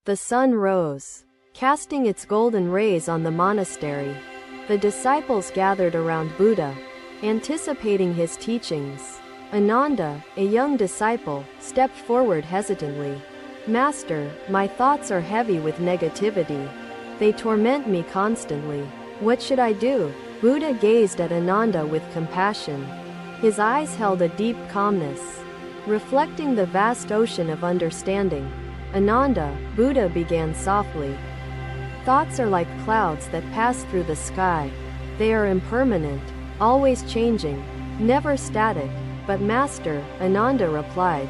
The sun rose, casting its golden rays on the monastery. The disciples gathered around Buddha, anticipating his teachings. Ananda, a young disciple, stepped forward hesitantly. Master, my thoughts are heavy with negativity. They torment me constantly. What should I do? Buddha gazed at Ananda with compassion. His eyes held a deep calmness, reflecting the vast ocean of understanding. Ananda, Buddha began softly. Thoughts are like clouds that pass through the sky. They are impermanent, always changing, never static. But Master, Ananda replied,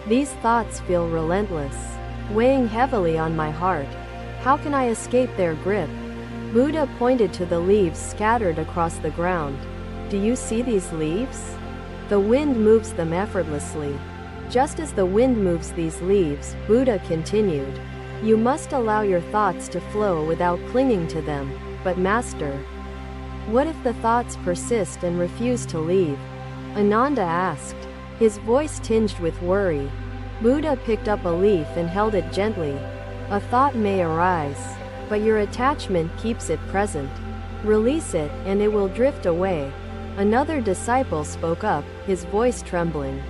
these thoughts feel relentless, weighing heavily on my heart. How can I escape their grip? Buddha pointed to the leaves scattered across the ground. Do you see these leaves? The wind moves them effortlessly. Just as the wind moves these leaves, Buddha continued, you must allow your thoughts to flow without clinging to them. But Master, what if the thoughts persist and refuse to leave? Ananda asked, his voice tinged with worry. Buddha picked up a leaf and held it gently. A thought may arise, but your attachment keeps it present. Release it, and it will drift away. Another disciple spoke up, his voice trembling.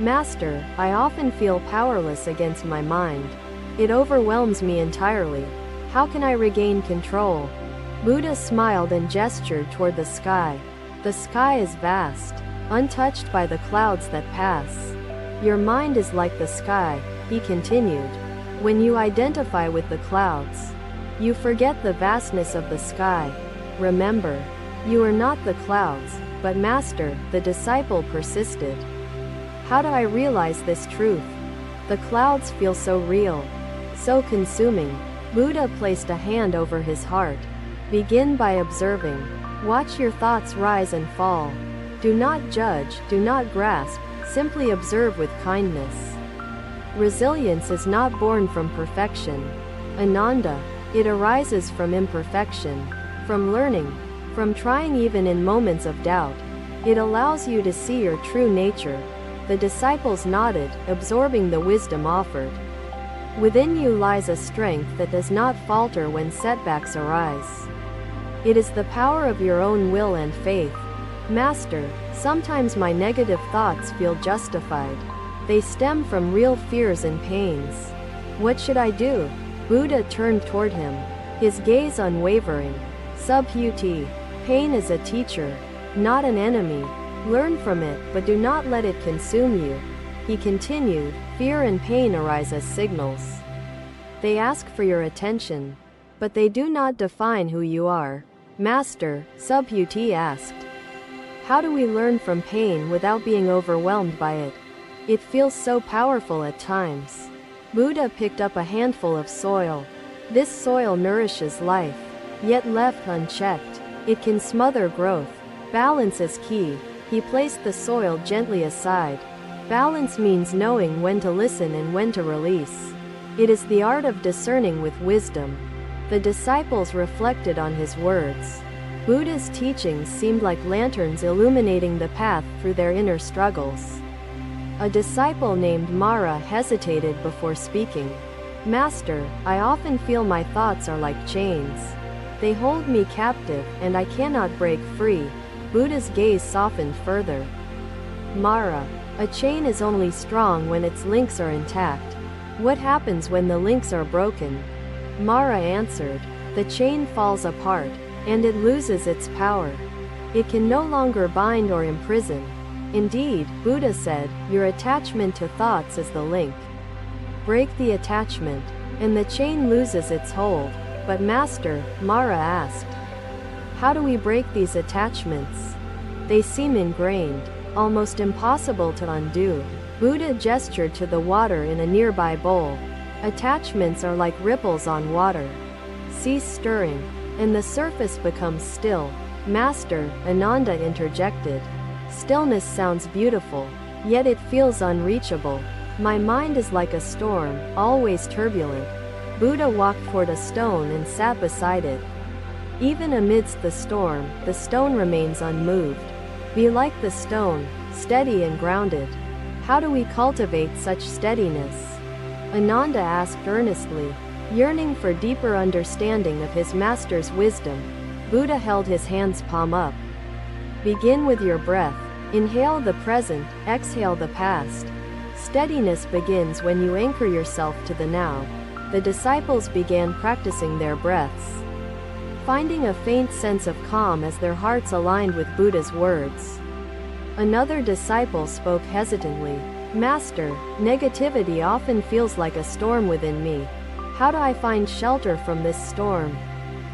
Master, I often feel powerless against my mind. It overwhelms me entirely. How can I regain control? Buddha smiled and gestured toward the sky. The sky is vast, untouched by the clouds that pass. Your mind is like the sky, he continued. When you identify with the clouds, you forget the vastness of the sky. Remember, you are not the clouds, but Master, the disciple persisted. How do I realize this truth? The clouds feel so real, so consuming. Buddha placed a hand over his heart. Begin by observing. Watch your thoughts rise and fall. Do not judge, do not grasp, simply observe with kindness. Resilience is not born from perfection, Ananda. It arises from imperfection, from learning, from trying even in moments of doubt. It allows you to see your true nature. The disciples nodded, absorbing the wisdom offered. Within you lies a strength that does not falter when setbacks arise. It is the power of your own will and faith. Master, sometimes my negative thoughts feel justified. They stem from real fears and pains. What should I do? Buddha turned toward him, his gaze unwavering. Subhuti, pain is a teacher, not an enemy. Learn from it, but do not let it consume you. He continued, fear and pain arise as signals. They ask for your attention, but they do not define who you are. Master, Subhuti asked, how do we learn from pain without being overwhelmed by it? It feels so powerful at times. Buddha picked up a handful of soil. This soil nourishes life, yet left unchecked, it can smother growth. Balance is key. He placed the soil gently aside. Balance means knowing when to listen and when to release. It is the art of discerning with wisdom. The disciples reflected on his words. Buddha's teachings seemed like lanterns illuminating the path through their inner struggles. A disciple named Mara hesitated before speaking. Master, I often feel my thoughts are like chains. They hold me captive, and I cannot break free. Buddha's gaze softened further. Mara, a chain is only strong when its links are intact. What happens when the links are broken? Mara answered, the chain falls apart, and it loses its power. It can no longer bind or imprison. Indeed, Buddha said, your attachment to thoughts is the link. Break the attachment, and the chain loses its hold. But Master, Mara asked, how do we break these attachments? They seem ingrained, almost impossible to undo. Buddha gestured to the water in a nearby bowl. Attachments are like ripples on water. Cease stirring, and the surface becomes still. Master, Ananda interjected. Stillness sounds beautiful, yet it feels unreachable. My mind is like a storm, always turbulent. Buddha walked toward a stone and sat beside it. Even amidst the stone remains unmoved. Be like the stone, steady and grounded. How do we cultivate such steadiness? Ananda asked earnestly, yearning for deeper understanding of his master's wisdom. Buddha held his hands palm up. Begin with your breath. Inhale the present, exhale the past. Steadiness begins when you anchor yourself to the now. The disciples began practicing their breaths, finding a faint sense of calm as their hearts aligned with Buddha's words. Another disciple spoke hesitantly. Master, negativity often feels like a storm within me. How do I find shelter from this storm?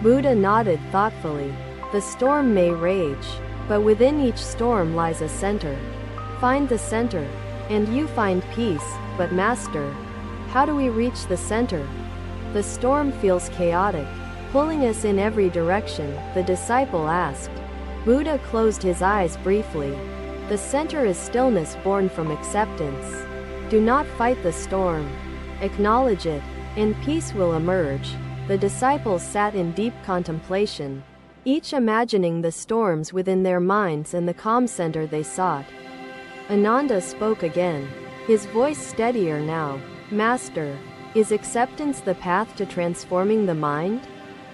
Buddha nodded thoughtfully. The storm may rage, but within each storm lies a center. Find the center, and you find peace. But Master, how do we reach the center? The storm feels chaotic, pulling us in every direction, the disciple asked. Buddha closed his eyes briefly. The center is stillness born from acceptance. Do not fight the storm. Acknowledge it, and peace will emerge. The disciples sat in deep contemplation, each imagining the storms within their minds and the calm center they sought. Ananda spoke again, his voice steadier now. Master, is acceptance the path to transforming the mind?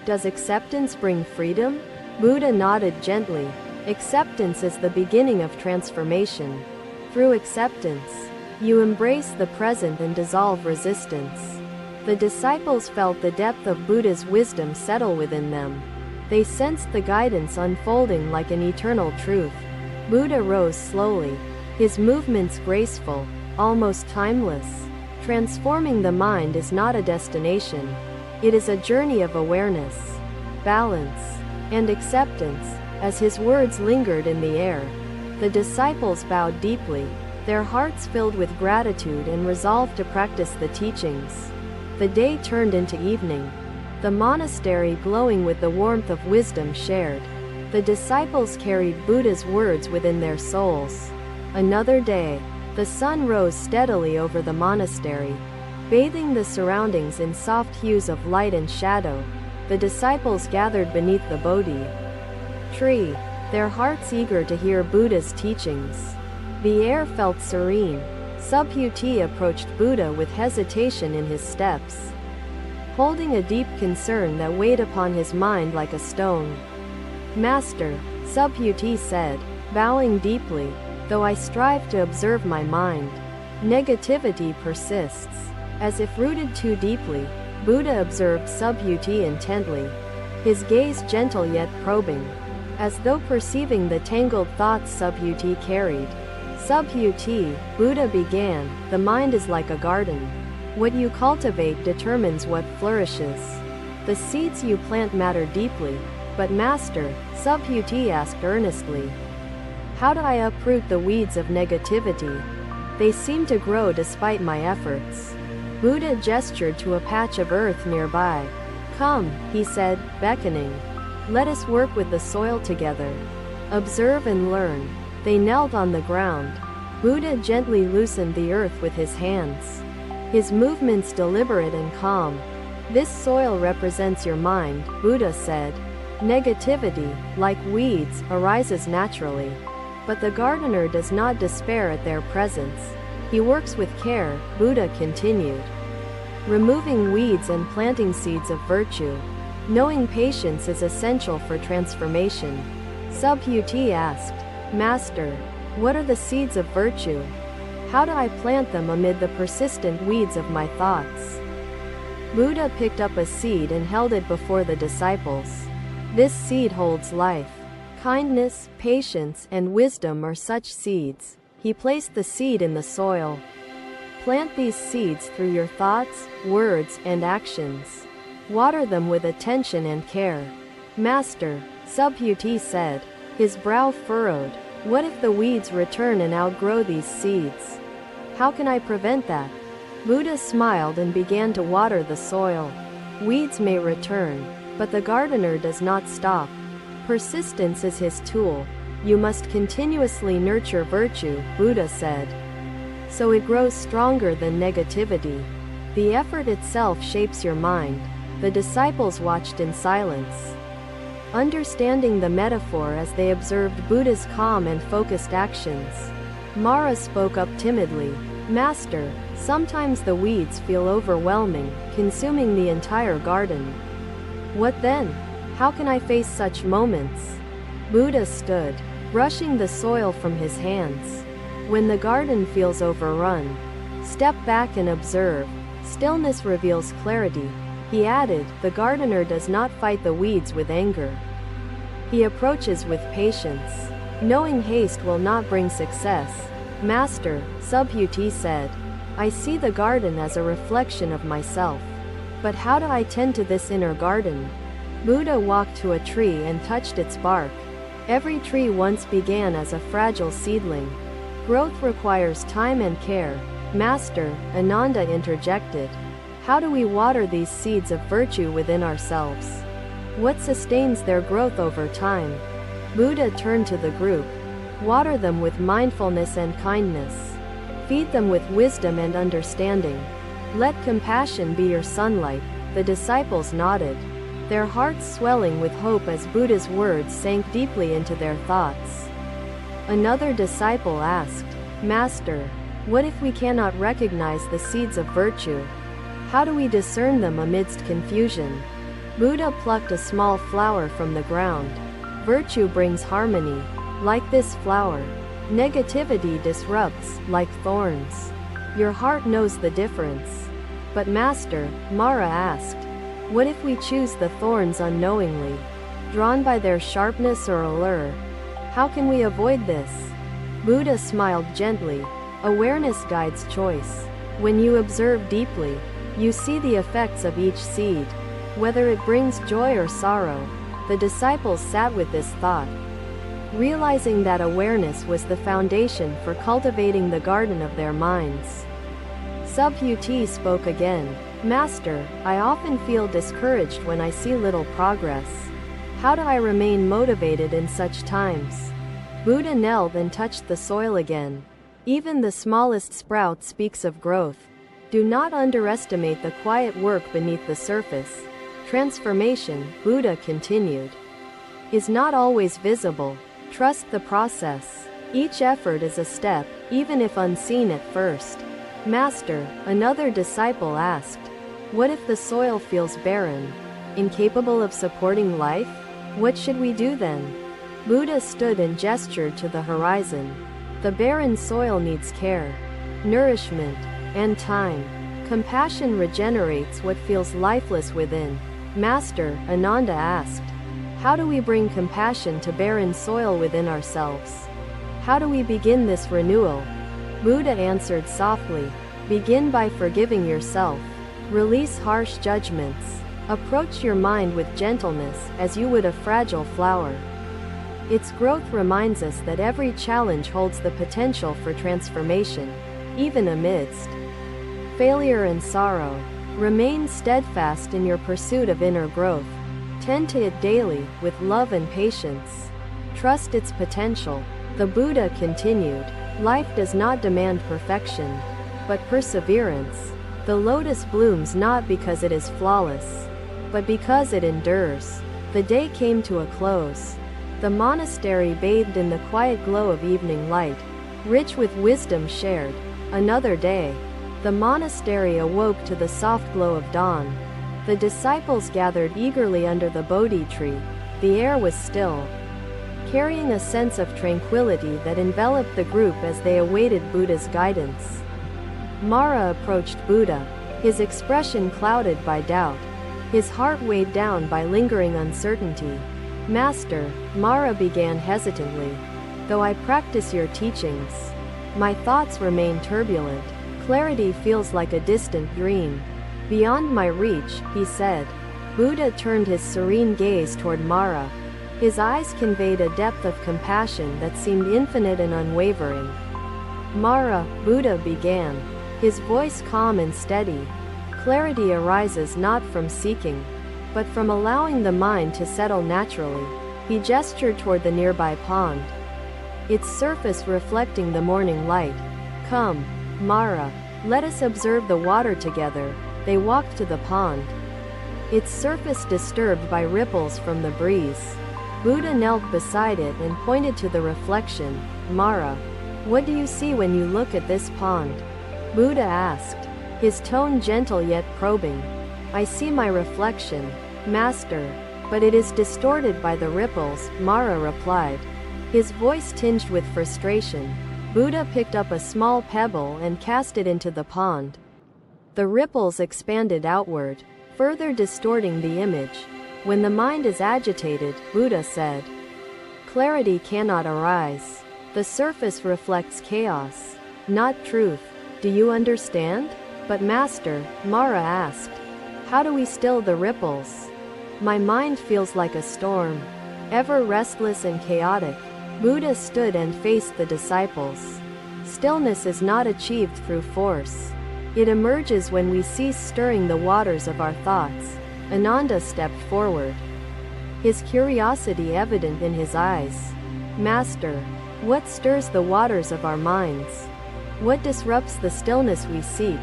Does acceptance bring freedom? Buddha nodded gently. Acceptance is the beginning of transformation. Through acceptance, you embrace the present and dissolve resistance. The disciples felt the depth of Buddha's wisdom settle within them. They sensed the guidance unfolding like an eternal truth. Buddha rose slowly, his movements graceful, almost timeless. Transforming the mind is not a destination. It is a journey of awareness, balance, and acceptance. As his words lingered in the air, the disciples bowed deeply, their hearts filled with gratitude and resolve to practice the teachings. The day turned into evening, the monastery glowing with the warmth of wisdom shared. The disciples carried Buddha's words within their souls. Another day, the sun rose steadily over the monastery, bathing the surroundings in soft hues of light and shadow. The disciples gathered beneath the Bodhi tree, their hearts eager to hear Buddha's teachings. The air felt serene. Subhuti approached Buddha with hesitation in his steps, holding a deep concern that weighed upon his mind like a stone. Master, Subhuti said, bowing deeply, though I strive to observe my mind, negativity persists. As if rooted too deeply, Buddha observed Subhuti intently, his gaze gentle yet probing, as though perceiving the tangled thoughts Subhuti carried. Subhuti, Buddha began, the mind is like a garden. What you cultivate determines what flourishes. The seeds you plant matter deeply. But Master, Subhuti asked earnestly, how do I uproot the weeds of negativity? They seem to grow despite my efforts. Buddha gestured to a patch of earth nearby. Come, he said, beckoning. Let us work with the soil together. Observe and learn. They knelt on the ground. Buddha gently loosened the earth with his hands, his movements deliberate and calm. This soil represents your mind, Buddha said. Negativity, like weeds, arises naturally. But the gardener does not despair at their presence. He works with care, Buddha continued, removing weeds and planting seeds of virtue. Knowing patience is essential for transformation. Subhuti asked, Master, what are the seeds of virtue? How do I plant them amid the persistent weeds of my thoughts? Buddha picked up a seed and held it before the disciples. This seed holds life. Kindness, patience, and wisdom are such seeds. He placed the seed in the soil. Plant these seeds through your thoughts, words, and actions. Water them with attention and care. Master, Subhuti said, his brow furrowed. What if the weeds return and outgrow these seeds? How can I prevent that? Buddha smiled and began to water the soil. Weeds may return, but the gardener does not stop. Persistence is his tool. You must continuously nurture virtue, Buddha said, so it grows stronger than negativity. The effort itself shapes your mind. The disciples watched in silence, understanding the metaphor as they observed Buddha's calm and focused actions. Mara spoke up timidly. Master, Sometimes the weeds feel overwhelming, consuming the entire garden. What then? How can I face such moments? Buddha stood, brushing the soil from his hands. When the garden feels overrun, step back and observe. Stillness reveals clarity. He added, the gardener does not fight the weeds with anger. He approaches with patience. Knowing haste will not bring success. Master, Subhuti said, I see the garden as a reflection of myself. But how do I tend to this inner garden? Buddha walked to a tree and touched its bark. Every tree once began as a fragile seedling. Growth requires time and care. Master, Ananda interjected. How do we water these seeds of virtue within ourselves? What sustains their growth over time? Buddha turned to the group. Water them with mindfulness and kindness. Feed them with wisdom and understanding. Let compassion be your sunlight. The disciples nodded, their hearts swelling with hope as Buddha's words sank deeply into their thoughts. Another disciple asked, Master, what if we cannot recognize the seeds of virtue? How do we discern them amidst confusion? Buddha plucked a small flower from the ground. Virtue brings harmony. Like this flower, negativity disrupts, like thorns. Your heart knows the difference. But Master, Mara asked, what if we choose the thorns unknowingly, drawn by their sharpness or allure? How can we avoid this? Buddha smiled gently. Awareness guides choice. When you observe deeply, you see the effects of each seed, whether it brings joy or sorrow. The disciples sat with this thought, realizing that awareness was the foundation for cultivating the garden of their minds. Subhuti spoke again. Master, I often feel discouraged when I see little progress. How do I remain motivated in such times? Buddha knelt and touched the soil again. Even the smallest sprout speaks of growth. Do not underestimate the quiet work beneath the surface. Transformation, Buddha continued, is not always visible. Trust the process. Each effort is a step, even if unseen at first. Master, another disciple asked, what if the soil feels barren, incapable of supporting life? What should we do then? Buddha stood and gestured to the horizon. The barren soil needs care, nourishment, and time. Compassion regenerates what feels lifeless within. Master, Ananda asked, how do we bring compassion to barren soil within ourselves? How do we begin this renewal? Buddha answered softly, begin by forgiving yourself. Release harsh judgments. Approach your mind with gentleness, as you would a fragile flower. Its growth reminds us that every challenge holds the potential for transformation, even amidst failure and sorrow. Remain steadfast in your pursuit of inner growth. Tend to it daily, with love and patience. Trust its potential. The Buddha continued, life does not demand perfection, but perseverance. The lotus blooms not because it is flawless, but because it endures. The day came to a close. The monastery bathed in the quiet glow of evening light, rich with wisdom shared. Another day. The monastery awoke to the soft glow of dawn. The disciples gathered eagerly under the Bodhi tree. The air was still, carrying a sense of tranquility that enveloped the group as they awaited Buddha's guidance. Mara approached Buddha, his expression clouded by doubt, his heart weighed down by lingering uncertainty. Master, Mara began hesitantly, though I practice your teachings, my thoughts remain turbulent. Clarity feels like a distant dream. Beyond my reach, he said. Buddha turned his serene gaze toward Mara. His eyes conveyed a depth of compassion that seemed infinite and unwavering. Mara, Buddha began, his voice calm and steady. Clarity arises not from seeking, but from allowing the mind to settle naturally. He gestured toward the nearby pond, its surface reflecting the morning light. Come, Mara, let us observe the water together. They walked to the pond, its surface disturbed by ripples from the breeze. Buddha knelt beside it and pointed to the reflection. Mara, what do you see when you look at this pond? Buddha asked, his tone gentle yet probing. I see my reflection, Master, but it is distorted by the ripples, Mara replied, his voice tinged with frustration. Buddha picked up a small pebble and cast it into the pond. The ripples expanded outward, further distorting the image. When the mind is agitated, Buddha said, clarity cannot arise. The surface reflects chaos, not truth. Do you understand? But Master, Mara asked, how do we still the ripples? My mind feels like a storm, ever restless and chaotic. Buddha stood and faced the disciples. Stillness is not achieved through force. It emerges when we cease stirring the waters of our thoughts. Ananda stepped forward, his curiosity evident in his eyes. Master, what stirs the waters of our minds? What disrupts the stillness we seek?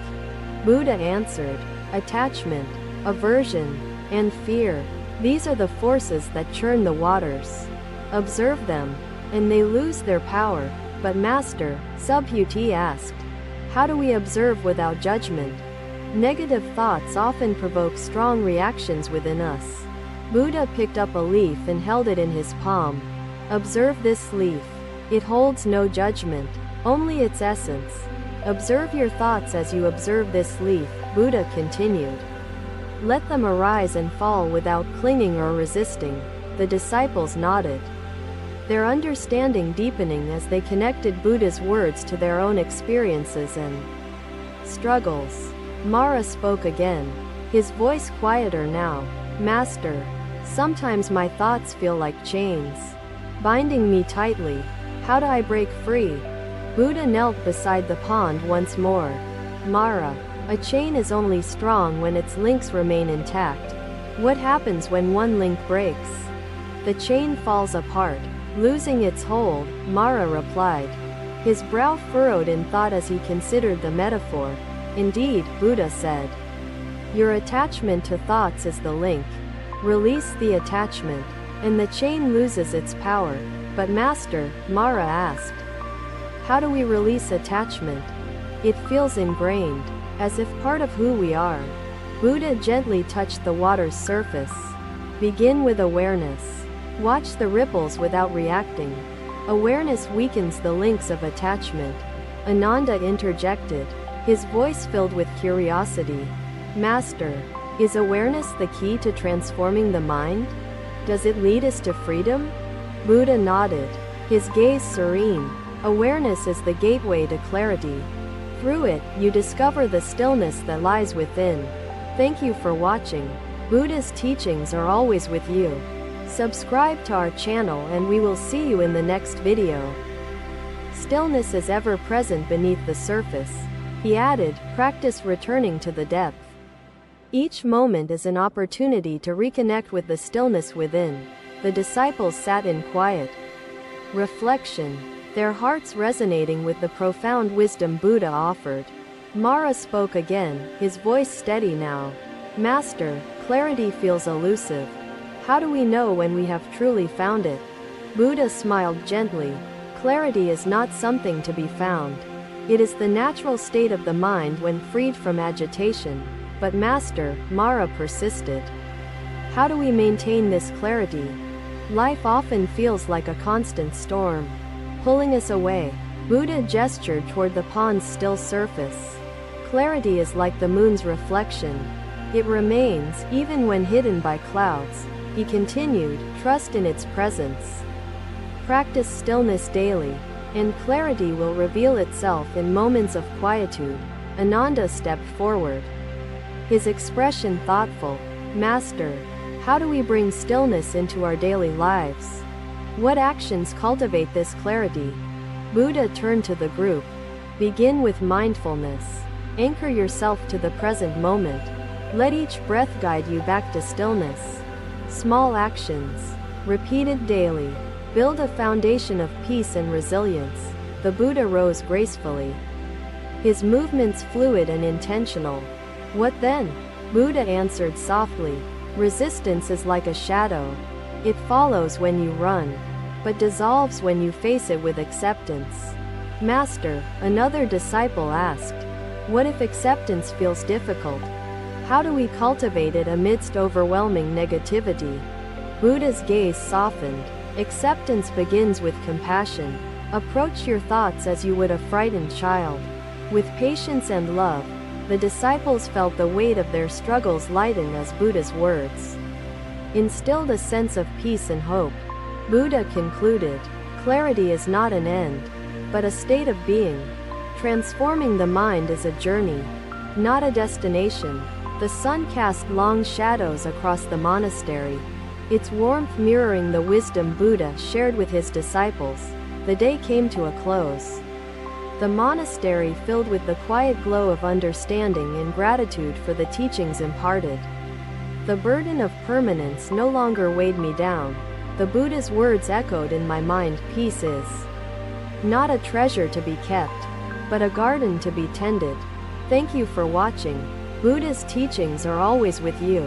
Buddha answered, attachment, aversion, and fear. These are the forces that churn the waters. Observe them, and they lose their power. But Master, Subhuti asked, how do we observe without judgment? Negative thoughts often provoke strong reactions within us. Buddha picked up a leaf and held it in his palm. Observe this leaf. It holds no judgment, only its essence. Observe your thoughts as you observe this leaf, Buddha continued. Let them arise and fall without clinging or resisting. The disciples nodded, their understanding deepening as they connected Buddha's words to their own experiences and struggles. Mara spoke again, his voice quieter now. Master, sometimes my thoughts feel like chains, binding me tightly. How do I break free? Buddha knelt beside the pond once more. Mara, a chain is only strong when its links remain intact. What happens when one link breaks? The chain falls apart, losing its hold, Mara replied, his brow furrowed in thought as he considered the metaphor. Indeed, Buddha said, your attachment to thoughts is the link. Release the attachment, and the chain loses its power. But Master, Mara asked, how do we release attachment? It feels ingrained, as if part of who we are. Buddha gently touched the water's surface. Begin with awareness. Watch the ripples without reacting. Awareness weakens the links of attachment. Ananda interjected, his voice filled with curiosity. Master, is awareness the key to transforming the mind? Does it lead us to freedom? Buddha nodded, his gaze serene. Awareness is the gateway to clarity. Through it, you discover the stillness that lies within. Thank you for watching. Buddha's teachings are always with you. Subscribe to our channel and we will see you in the next video. Stillness is ever present beneath the surface. He added, practice returning to the depth. Each moment is an opportunity to reconnect with the stillness within. The disciples sat in quiet reflection, their hearts resonating with the profound wisdom Buddha offered. Mara spoke again, his voice steady now. Master, clarity feels elusive. How do we know when we have truly found it? Buddha smiled gently. Clarity is not something to be found. It is the natural state of the mind when freed from agitation. But Master, Mara persisted. How do we maintain this clarity? Life often feels like a constant storm, pulling us away. Buddha gestured toward the pond's still surface. Clarity is like the moon's reflection. It remains, even when hidden by clouds. He continued, trust in its presence. Practice stillness daily, and clarity will reveal itself in moments of quietude. Ananda stepped forward, his expression thoughtful. Master, how do we bring stillness into our daily lives? What actions cultivate this clarity? Buddha turned to the group. Begin with mindfulness. Anchor yourself to the present moment. Let each breath guide you back to stillness. Small actions, repeated daily, build a foundation of peace and resilience. The Buddha rose gracefully, his movements fluid and intentional. What then? Buddha answered softly. Resistance is like a shadow. It follows when you run, but dissolves when you face it with acceptance. Master, another disciple asked, What if acceptance feels difficult? How do we cultivate it amidst overwhelming negativity? Buddha's gaze softened. Acceptance begins with compassion. Approach your thoughts as you would a frightened child. With patience and love, the disciples felt the weight of their struggles lighten as Buddha's words instilled a sense of peace and hope. Buddha concluded, "Clarity is not an end, but a state of being. Transforming the mind is a journey, not a destination." The sun cast long shadows across the monastery, its warmth mirroring the wisdom Buddha shared with his disciples. The day came to a close. The monastery filled with the quiet glow of understanding and gratitude for the teachings imparted. The burden of permanence no longer weighed me down. The Buddha's words echoed in my mind, "Peace is not a treasure to be kept, but a garden to be tended." Thank you for watching. Buddha's teachings are always with you.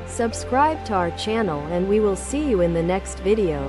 Subscribe to our channel and we will see you in the next video.